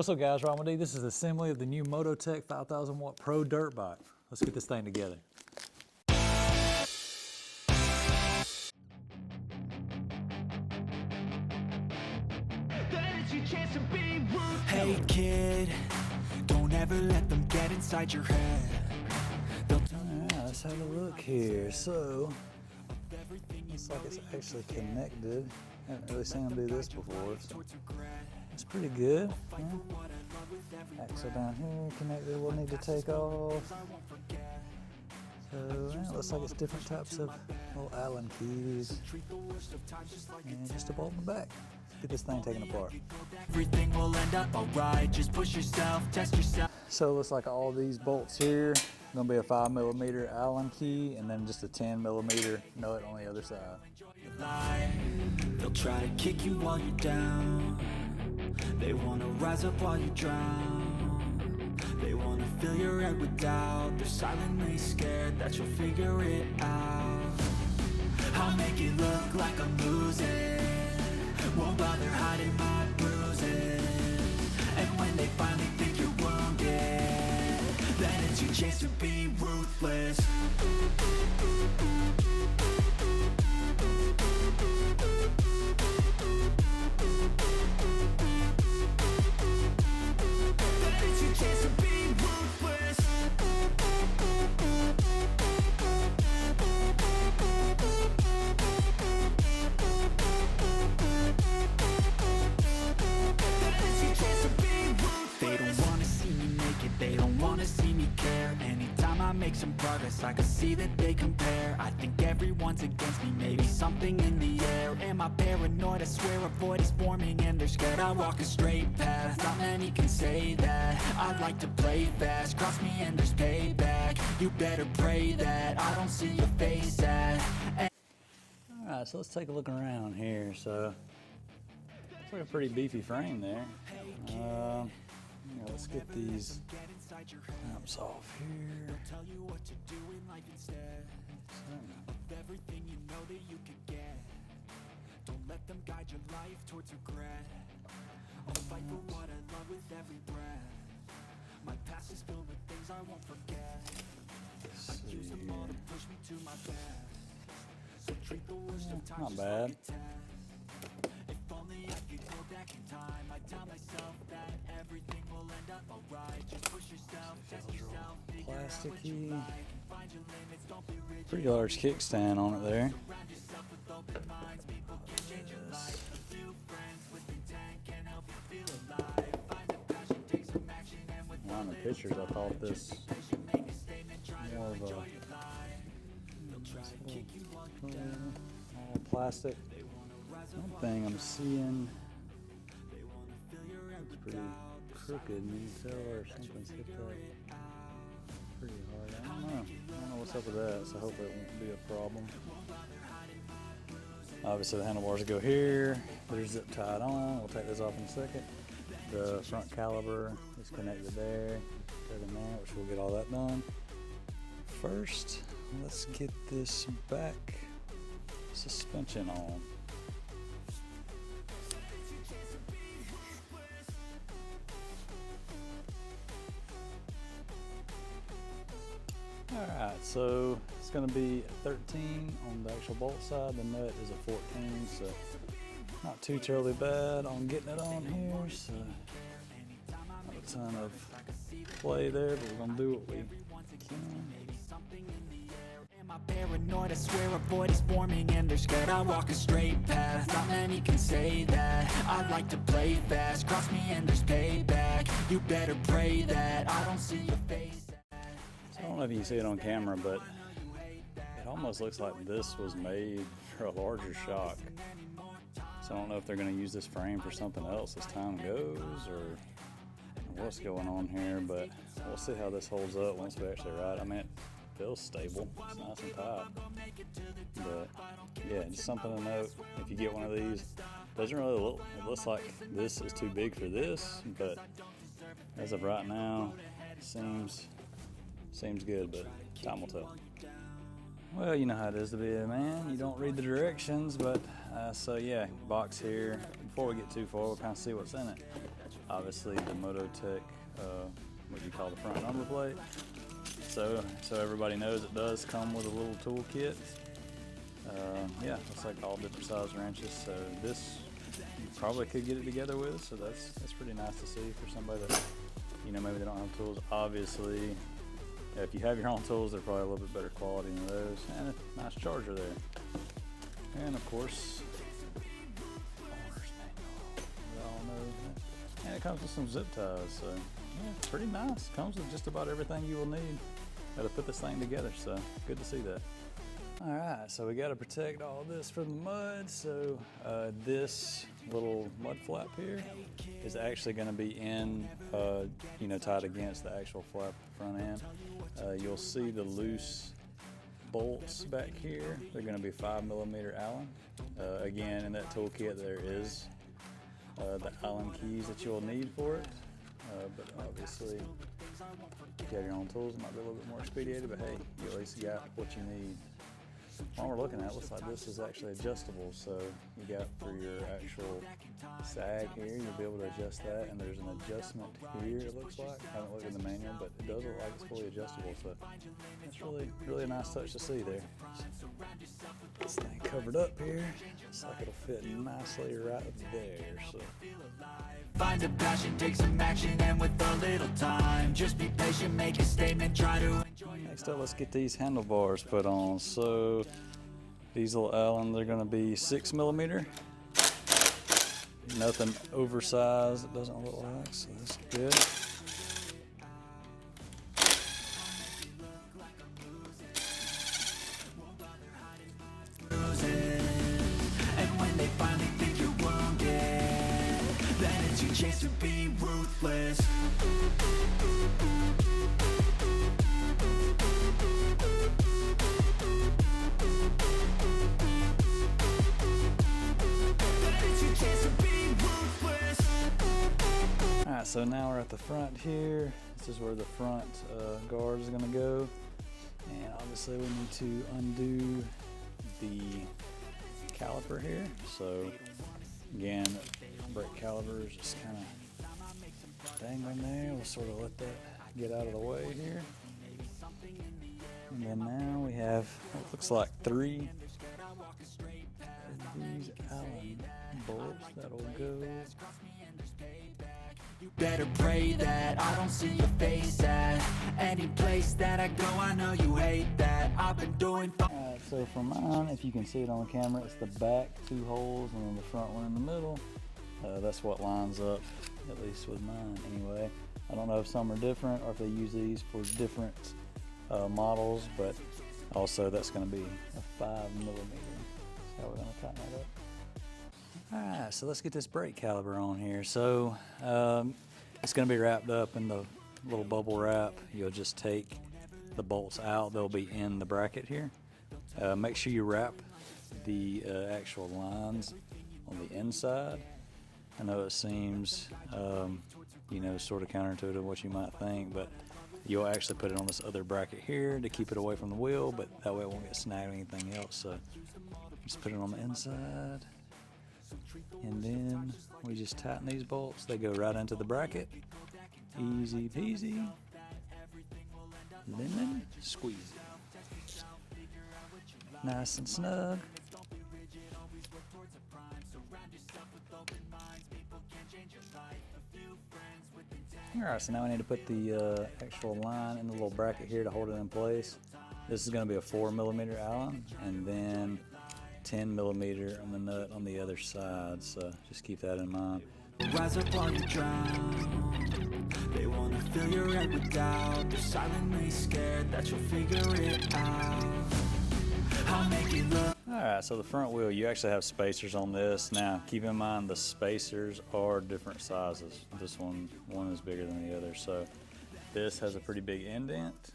What's up guys, Ron D. This is assembly of the new Mototec 5000 watt Pro Dirt Bike. Let's get this thing together. Hey kid, don't ever let them get inside your head. Alright, let's have a look here. So, looks like it's actually connected. I haven't really seen them do this before, so it's pretty good. Yeah. Axle down here connected, we'll need to take off. So, yeah, it looks like it's different types of little Allen keys. And just a bolt in the back. Get this thing taken apart. Everything will end up alright. Just push yourself, test yourself. So it looks like all these bolts here gonna be a 5mm Allen key and then just a 10mm nut on the other side. They'll try to kick you while you're down. They wanna rise up while you drown. They wanna fill your head with doubt. They're silently scared that you'll figure it out. I'll make it look like I'm losing. Won't bother hiding my bruises. And when they finally think you're wounded, then it's your chance to be ruthless. Then it's your chance to be ruthless. They don't wanna see me naked, they don't wanna see me care. Anytime I make some progress, I can see that they compare. I think everyone's against me, maybe something in the air. Am I paranoid? I swear a void is forming and they're scared I walk a straight path. Not many can say that. I'd like to play fast, cross me and there's payback. You better pray that I don't see your face at. Alright, so let's take a look around here. So, it's like a pretty beefy frame there. Let's get these lamps off here. Everything you know that you could get. Don't let them guide your life towards regret. I'll fight for what I love with every breath. My past is filled with things I won't forget. I use them all to push me to my best. So treat the worst of times not bad. If only I could go back in time, I'd tell myself that everything will end up alright. Just push yourself, test yourself, figure out what you like. Find your limits, don't be rigid. Pretty large kickstand on it there. Surround yourself with open minds, people can change your life. A few friends with intent can help you feel alive. Find a passion, take some action, and with On the pictures, I thought this more of a all plastic. One thing I'm seeing looks pretty crooked, and you can tell or something's hit that pretty hard. I don't know what's up with that, so hopefully it won't be a problem. Obviously the handlebars go here, they're zip tied on. We'll take this off in a second. The front caliper is connected there, which we'll get all that done. First, let's get this back suspension on. Alright, so it's going to be a 13 on the actual bolt side. The nut is a 14, so not too terribly bad on getting it on here. So not a ton of play there, but we're going to do what we can. Am I paranoid? I swear a void is forming and they're scared I walk a straight path. Not many can say that. I'd like to play fast, cross me and there's payback. You better pray that I don't see your face. I don't know if you can see it on camera, but it almost looks like this was made for a larger shock. So I don't know if they're going to use this frame for something else as time goes or what's going on here, but we'll see how this holds up once we actually ride. I mean, it feels stable. It's nice and tight. But yeah, just something to note. If you get one of these, doesn't really look, it looks like this is too big for this, but as of right now, it seems good, but time will tell. Well, you know how it is to be a man. You don't read the directions, but so yeah, box here. Before we get too far, we'll kind of see what's in it. obviously the Mototec, what you call the front number plate. So everybody knows it does come with a little tool kit. Yeah, looks like all different size wrenches. So this you probably could get it together with. So that's pretty nice to see for somebody that, you know, maybe they don't have tools. Obviously, if you have your own tools, they're probably a little bit better quality than those. And a nice charger there. And of course, owner's manual. We all know that. And it comes with some zip ties. So yeah, it's pretty nice. Comes with just about everything you will need to put this thing together. So good to see that. All right, so we got to protect all this from the mud. So this little mud flap here is actually going to be in, you know, tied against the actual flap at the front end. You'll see the loose bolts back here. They're going to be 5mm Allen. Again, in that toolkit there is the Allen keys that you'll need for it. But obviously, if you have your own tools, it might be a little bit more expedited. But hey, you at least got what you need. One we're looking at looks like this is actually adjustable, so you got for your actual sag here, you'll be able to adjust that, and there's an adjustment here, it looks like. I haven't looked in the manual, but it does look like it's fully adjustable, so it's really a nice touch to see there. This thing covered up here, looks like it'll fit nicely right there. So Find a passion, take some action, and with a little time, just be patient, make a statement, try to enjoy. Next up, let's get these handlebars put on. So these little Allen, they're going to be 6mm. Nothing oversized, it doesn't look like, so that's good. And when they finally think you're wounded, then it's your chance to be ruthless. Alright, so now we're at the front here. This is where the front guard is going to go. And obviously we need to undo the caliper here. So again, brake caliper is just kind of dangling there. We'll sort of let that get out of the way here. And then now we have what looks like 3 of these Allen bolts that'll go. You better pray that I don't see your face at any place that I go. I know you hate that. I've been doing fine. Alright, so for mine, if you can see it on the camera, it's the back 2 holes and then the front one in the middle. That's what lines up, at least with mine anyway. I don't know if some are different or if they use these for different models, but also that's going to be a 5mm. So we're going to tighten that up. Alright, so let's get this brake caliper on here. So it's going to be wrapped up in the little bubble wrap. You'll just take the bolts out. They'll be in the bracket here. Make sure you wrap the actual lines on the inside. I know it seems, you know, sort of counterintuitive what you might think, but you'll actually put it on this other bracket here to keep it away from the wheel, but that way it won't get snagged or anything else. So just put it on the inside. And then we just tighten these bolts. They go right into the bracket. Easy peasy. Lemon squeezy. Nice and snug. Alright, so now we need to put the actual line in the little bracket here to hold it in place. This is going to be a 4mm Allen, and then 10mm on the nut on the other side, so just keep that in mind. Rise up while you drown. They want to fill your head with doubt. They're silently scared that you'll figure it out. I'll make it look. Alright, so the front wheel, you actually have spacers on this. Now, keep in mind the spacers are different sizes. This one is bigger than the other, so this has a pretty big indent.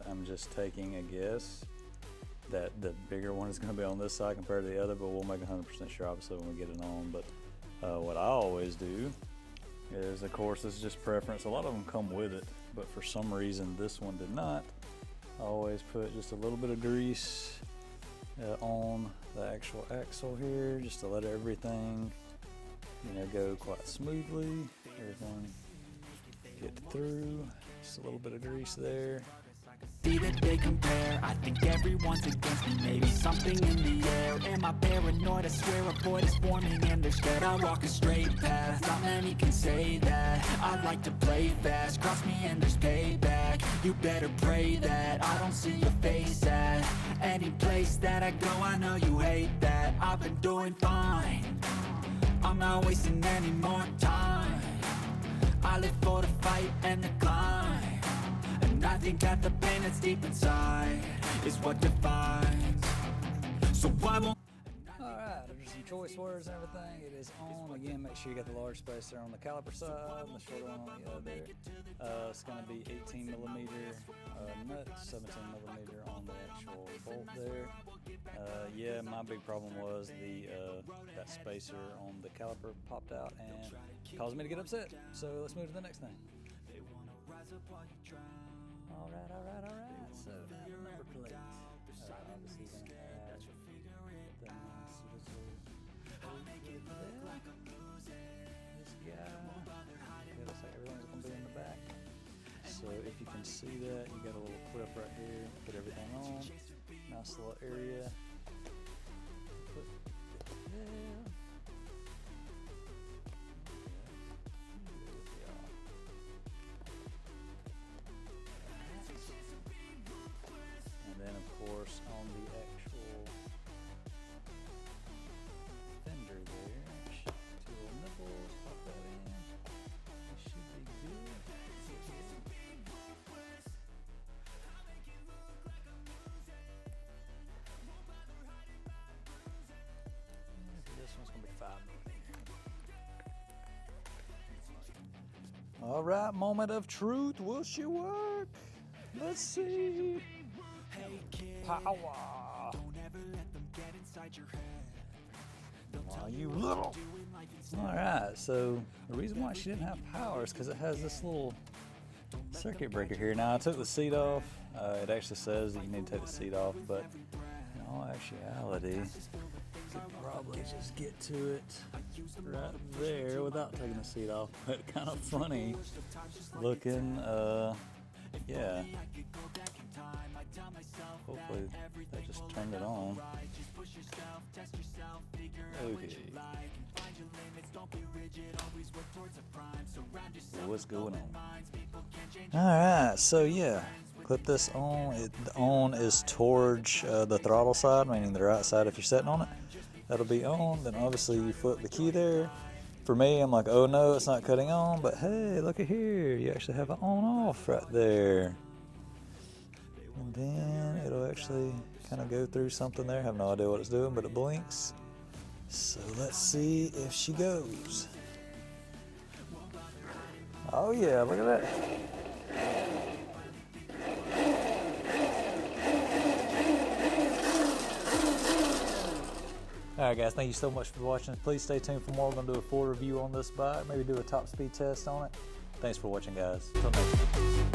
I'm just taking a guess that the bigger one is going to be on this side compared to the other, but we'll make 100% sure obviously when we get it on. But what I always do is, of course, this is just preference. A lot of them come with it, but for some reason this one did not. I always put just a little bit of grease on the actual axle here, just to let everything, you know, go quite smoothly. everything get through. Just a little bit of grease there. See that they compare, I think everyone's against me, maybe something in the air. Am I paranoid? I swear a void is forming and they're scared. I walk a straight path, not many can say that. I like to play fast, cross me and there's payback. You better pray that I don't see your face at any place that I go. I know you hate that. I've been doing fine, I'm not wasting any more time. I live for the fight and the climb, and I think that the pain that's deep inside is what defines. So I won't. Alright, there's some choice words and everything. It is on. Again, make sure you got the large spacer on the caliper side and the short one on the other. It's going to be 18 millimeter nut, 17 millimeter on the actual bolt there. Yeah, my big problem was that spacer on the caliper popped out and caused me to get upset. So let's move to the next thing. Alright. So now the number plate. Obviously going to have the nice little this guy. It looks like everything's going to be in the back. So if you can see that, you got a little clip right here. Put everything on. Nice little area. Put it there. And then of course on the actual fender there, two little nipples, pop that in. It should be good. This one's gonna be 5 millimeter. All right, moment of truth. Will she work? Let's see. Power. Wow, you little. Alright, so the reason why she didn't have power is because it has this little circuit breaker here. Now I took the seat off. It actually says that you need to take the seat off, but in all actuality, you could probably just get to it right there without taking the seat off. But kind of funny looking, yeah. Hopefully they just turned it on. Okay. What's going on? Alright, so yeah. Clip this on. The on is towards the throttle side, meaning the right side if you're sitting on it. That'll be on. Then obviously you flip the key there. For me, I'm like, oh no, it's not cutting on. But hey, look at here. You actually have an on-off right there. And then it'll actually kind of go through something there. I have no idea what it's doing, but it blinks. So let's see if she goes. Oh yeah, look at that. Alright guys, thank you so much for watching. Please stay tuned for more. We're going to do a full review on this bike. Maybe do a top speed test on it. Thanks for watching guys. Until next time.